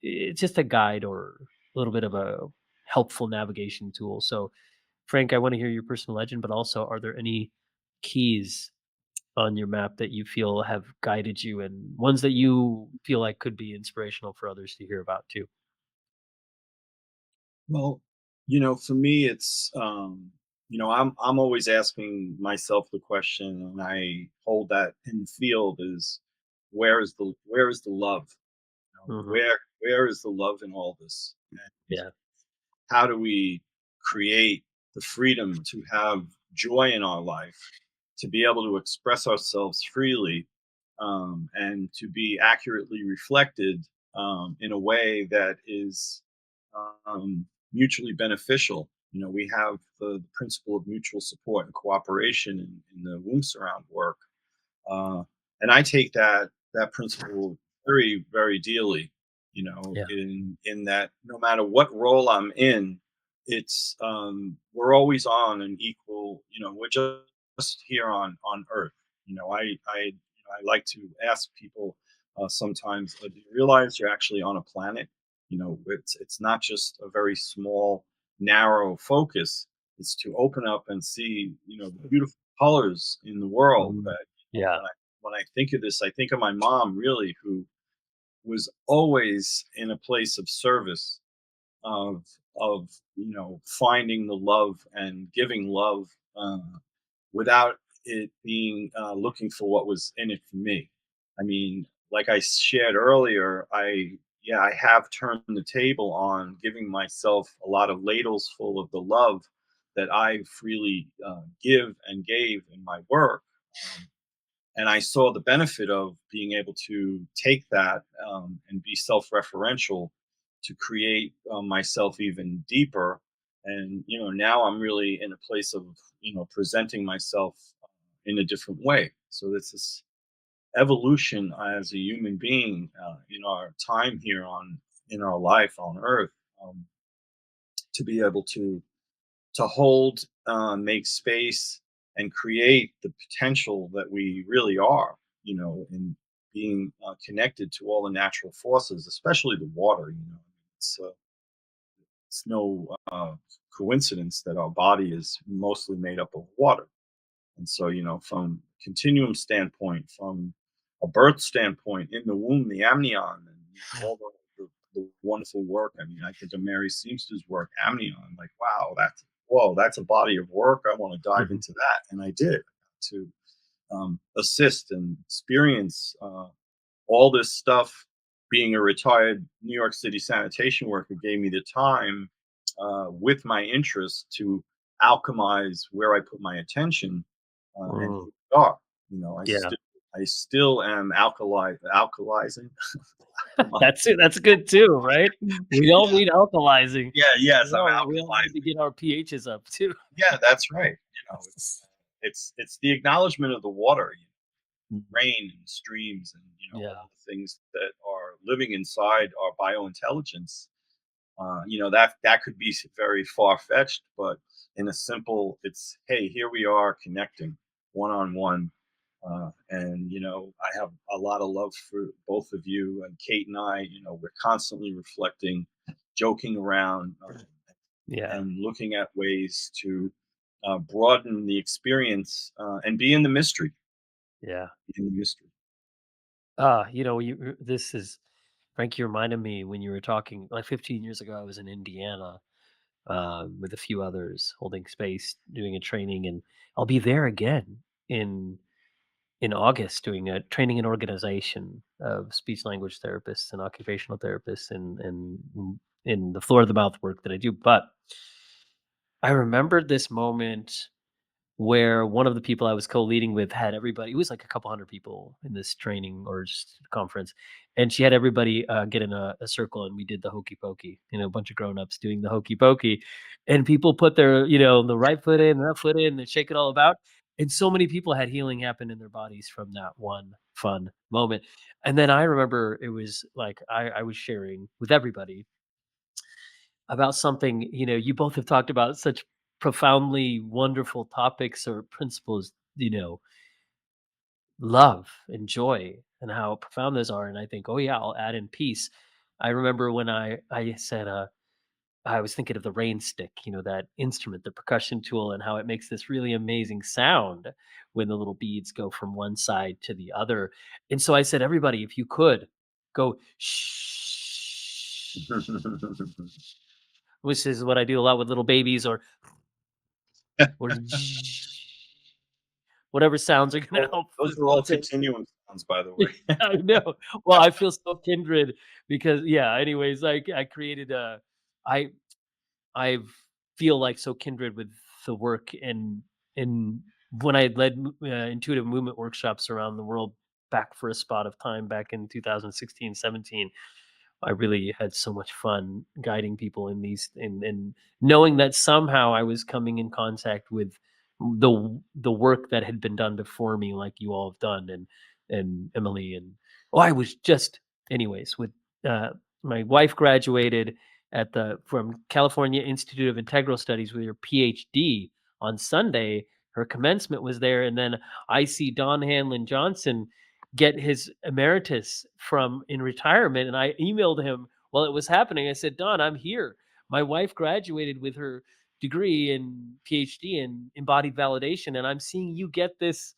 it's just a guide or a little bit of a helpful navigation tool. So, Frank, I want to hear your personal legend, but also, are there any keys on your map that you feel have guided you, and ones that you feel like could be inspirational for others to hear about too? Well, for me, it's I'm always asking myself the question, and I hold that in the field is, where is the love? Mhm. Where is the love in all this? And Yeah. how do we create the freedom to have joy in our life, to be able to express ourselves freely, and to be accurately reflected, in a way that is, mutually beneficial. We have the principle of mutual support and cooperation in the womb surround work, uh, and I take that principle very, very dearly. Yeah. In that no matter what role I'm in, it's we're always on an equal. We're just here on Earth. I like to ask people sometimes, do you realize you're actually on a planet? It's not just a very small, narrow focus. It's to open up and see the beautiful colors in the world Mhm. that Yeah. when I think of this, I think of my mom really, who was always in a place of service, of finding the love and giving love, uh, without it being looking for what was in it for me. I mean, like I shared earlier, I have turned the table on giving myself a lot of ladles full of the love that I freely give and gave in my work. Um, and I saw the benefit of being able to take that, and be self-referential to create myself even deeper. And now I'm really in a place of presenting myself in a different way. So this evolution as a human being, in our time here on in our life on Earth, um, to be able to hold, make space, and create the potential that we really are, in being connected to all the natural forces, especially the water. It's no coincidence that our body is mostly made up of water. And so, from continuum standpoint, from a birth standpoint, in the womb, the amnion, and all the wonderful work. I mean, I think of Mary Seamster's work, Amnion, like, wow, that's a body of work. I want to dive Mhm. into that. And I did, to assist and experience all this stuff. Being a retired New York City sanitation worker gave me the time, with my interest, to alchemize where I put my attention, and Mm. here we are. I Yeah. still am alkalizing. Alchemizing. That's good too, right? We all Yeah, need alkalizing. yeah, yes, I'm We all need to alkalizing. get our pHs up too. Yeah, that's right. It's the acknowledgement of the water, Mhm. rain and streams, and Yeah. all the things that are living inside our biointelligence. That could be very far fetched, but in a simple, it's, hey, here we are connecting one on one. And I have a lot of love for both of you, and Kate and I. We're constantly reflecting, joking around, Yeah. and looking at ways to broaden the experience, and be in the mystery. Yeah. Be in the mystery. This is Frank, you reminded me when you were talking like 15 years ago, I was in Indiana with a few others holding space, doing a training, and I'll be there again in in August doing a training and organization of speech language therapists and occupational therapists in the floor of the mouth work that I do. But I remembered this moment where one of the people I was co-leading with had everybody, it was like a couple hundred people in this training or just conference, and she had everybody get in a circle, and we did the hokey pokey. A bunch of grown-ups doing the hokey pokey, and people put their, the right foot in, the left foot in, and shake it all about. And so many people had healing happen in their bodies from that one fun moment. And then I remember it was like I was sharing with everybody about something, you both have talked about such profoundly wonderful topics or principles, love and joy and how profound those are. And I think, oh yeah, I'll add in peace. I remember when I said I was thinking of the rain stick, that instrument, the percussion tool, and how it makes this really amazing sound when the little beads go from one side to the other. And so I said, everybody, if you could go shh, which is what I do a lot with little babies, or whatever sounds are going to help Those are all facilitate. continuum sounds. by the way. I know. Well, I feel so kindred because yeah, anyways, I created a I I feel like so kindred with the work and when I had led intuitive movement workshops around the world back for a spot of time back in 2016, 17. I really had so much fun guiding people in these and knowing that somehow I was coming in contact with the work that had been done before me, like you all have done, and Emily and I was just anyways with uh, my wife graduated at the from California Institute of Integral Studies with her PhD on Sunday. Her commencement was there, and then I see Don Hanlon Johnson get his emeritus from in retirement, and I emailed him while it was happening. I said, "Don, I'm here. My wife graduated with her degree and PhD in embodied validation, and I'm seeing you get this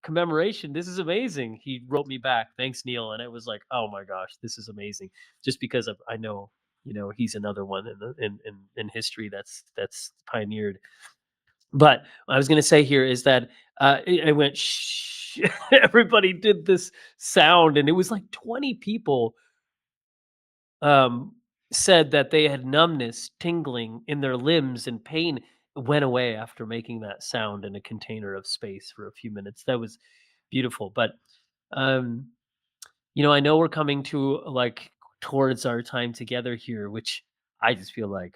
commemoration. This is amazing." He wrote me back, "Thanks, Neil," and it was like, "Oh my gosh, this is amazing." Just because I know, he's another one in the in history that's pioneered. But what I was going to say here is that I went shh. Everybody did this sound, and it was like 20 people um, said that they had numbness, tingling in their limbs, and pain went away after making that sound in a container of space for a few minutes. That was beautiful. But um, I know we're coming to like towards our time together here, which I just feel like,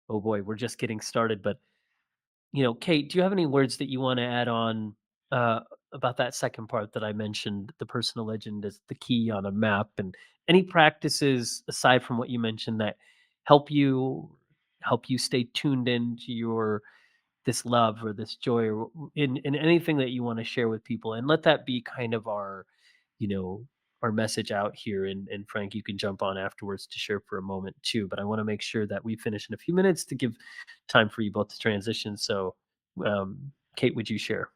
oh boy, we're just getting started. But Kate, do you have any words that you want to add on uh, about that second part that I mentioned? The personal legend is the key on a map, and any practices aside from what you mentioned that help you help you stay tuned into your this love or this joy or in anything that you want to share with people, and let that be kind of you know our message out here. And Frank, you can jump on afterwards to share for a moment too, but I want to make sure that we finish in a few minutes to give time for you both to transition. So Kate, would you share?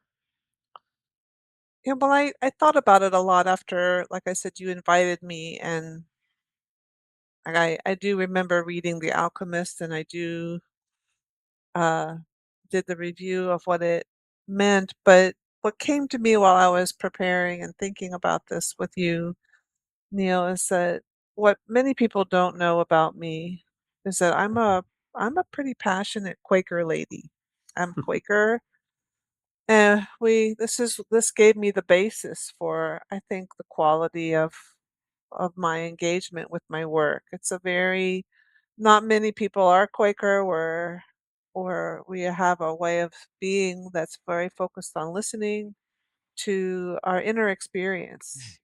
Yeah, well, I thought about it a lot after, like I said, you invited me, and I do remember reading The Alchemist, and I do uh, did the review of what it meant. But what came to me while I was preparing and thinking about this with you, Neil, is that what many people don't know about me is that I'm a pretty passionate Quaker lady. I'm Quaker, and this gave me the basis for, I think, the quality of my engagement with my work. It's a very not many people are Quaker, or we have a way of being that's very focused on listening to our inner experience.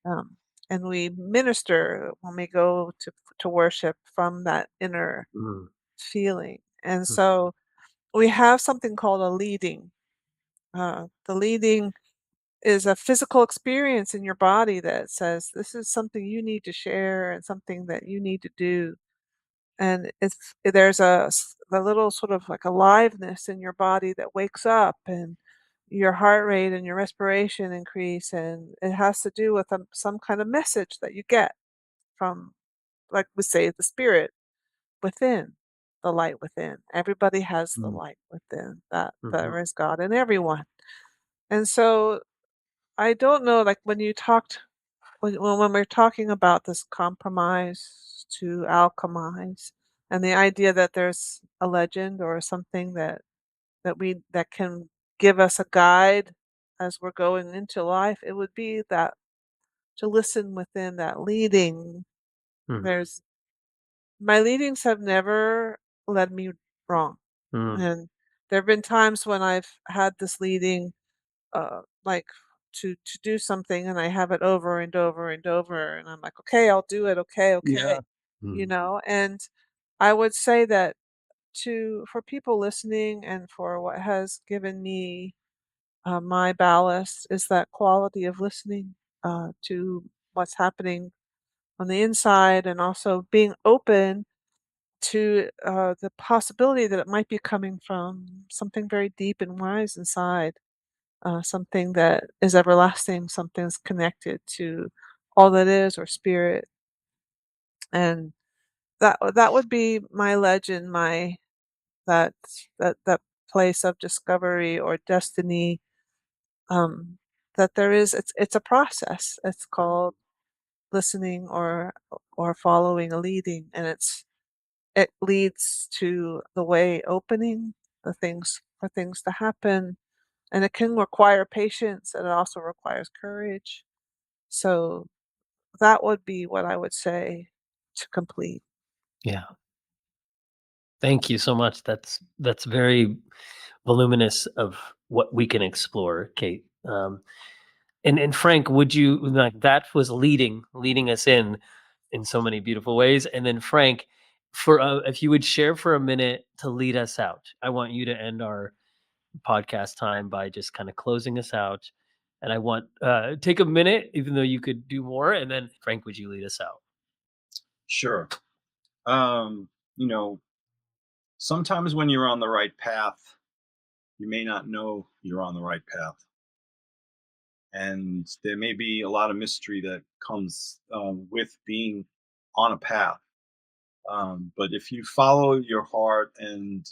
And we minister when we go to worship from that inner Mm, feeling. And mm, so we have something called a leading. The leading is a physical experience in your body that says this is something you need to share and something that you need to do. And there's a little sort of like aliveness in your body that wakes up, and your heart rate and your respiration increase, and it has to do with some kind of message that you get from, like we say, the spirit within, the light within. Everybody has the mm, light within, that mhm, there is God in everyone. And so I don't know, like when you talked when we're talking about this compromise to alchemize, and the idea that there's a legend or something that can give us a guide as we're going into life, it would be that to listen within that leading. mm, There's My leadings have never led me wrong, mm. and there have been times when I've had this leading, like to do something, and I have it over and over and over, and I'm like, okay, I'll do it. Okay, okay, Yeah. Mm, and I would say that to for people listening, and for what has given me my ballast, is that quality of listening to what's happening on the inside, and also being open to the possibility that it might be coming from something very deep and wise inside, something that is everlasting, something that's connected to all that is, or spirit. And that would be my legend, my that that place of discovery or destiny, um, that there is, it's a process. It's called listening or following a leading, and it leads to the way opening the things for things to happen, and it can require patience, and it also requires courage. So that would be what I would say to complete. Yeah. Thank you so much. That's very voluminous of what we can explore, Kate. And Frank, would you like that was leading us in so many beautiful ways. And then Frank, for if you would share for a minute to lead us out, I want you to end our podcast time by just kind of closing us out. And I want take a minute, even though you could do more. And then Frank, would you lead us out? Sure. You know, sometimes when you're on the right path, you may not know you're on the right path. And there may be a lot of mystery that comes with being on a path. But if you follow your heart, and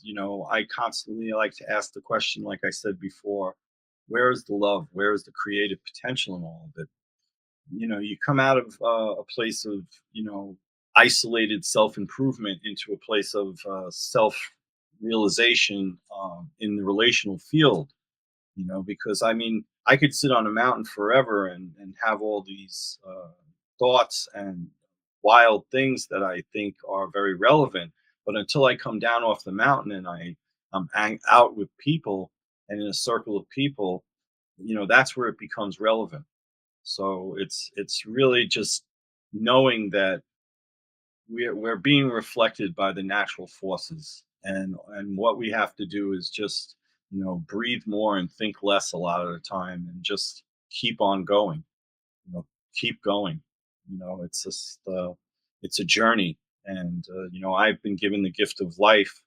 I constantly like to ask the question, like I said before, where is the love? Where is the creative potential in all of it? You come out of a place of isolated self improvement into a place of self realization in the relational field. Because I mean, I could sit on a mountain forever and have all these thoughts and wild things that I think are very relevant. But until I come down off the mountain and I'm out with people and in a circle of people, that's where it becomes relevant. So it's really just knowing that we're being reflected by the natural forces, and what we have to do is just breathe more and think less a lot of the time, and just keep on going. Keep going. It's just it's a journey, and I've been given the gift of life,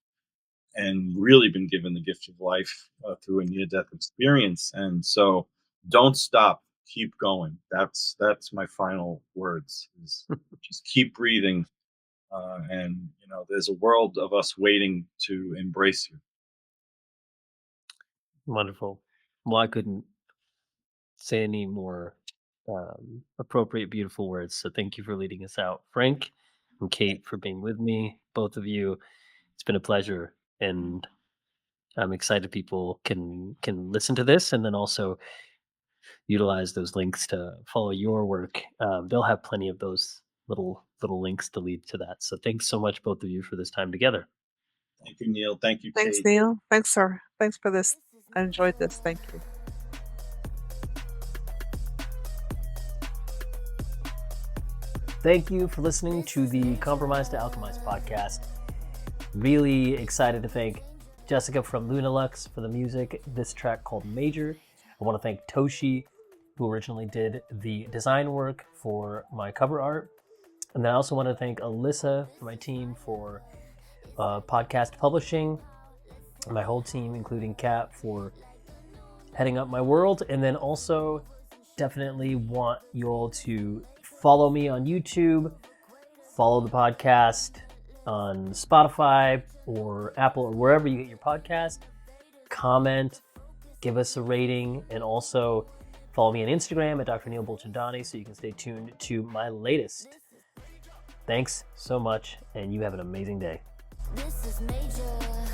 and really been given the gift of life through a near-death experience, and so don't stop, keep going. That's my final words, is just keep breathing, and there's a world of us waiting to embrace you. Wonderful. Well, I couldn't say any more appropriate, beautiful words. So thank you for leading us out, Frank and Kate, for being with me. Both of you, it's been a pleasure, and I'm excited people can listen to this and then also utilize those links to follow your work. They'll have plenty of those little links to lead to that. So thanks so much, both of you, for this time together. Thank you, Neil. Thank you, Thanks, Kate. Neil. Thanks, sir. Thanks for this. I enjoyed this. Thank you. Thank you for listening to the Compromise to Alchemize podcast. Really excited to thank Jessica from Lunalux for the music, this track called Major. I want to thank Toshi, who originally did the design work for my cover art. And then I also want to thank Alyssa from my team for podcast publishing, my whole team, including Kat, for heading up my world. And then also definitely want you all to follow me on YouTube, follow the podcast on Spotify or Apple or wherever you get your podcast. Comment, give us a rating, and also follow me on Instagram at Dr. Neil Bulchandani so you can stay tuned to my latest. Thanks so much, and you have an amazing day. This is major.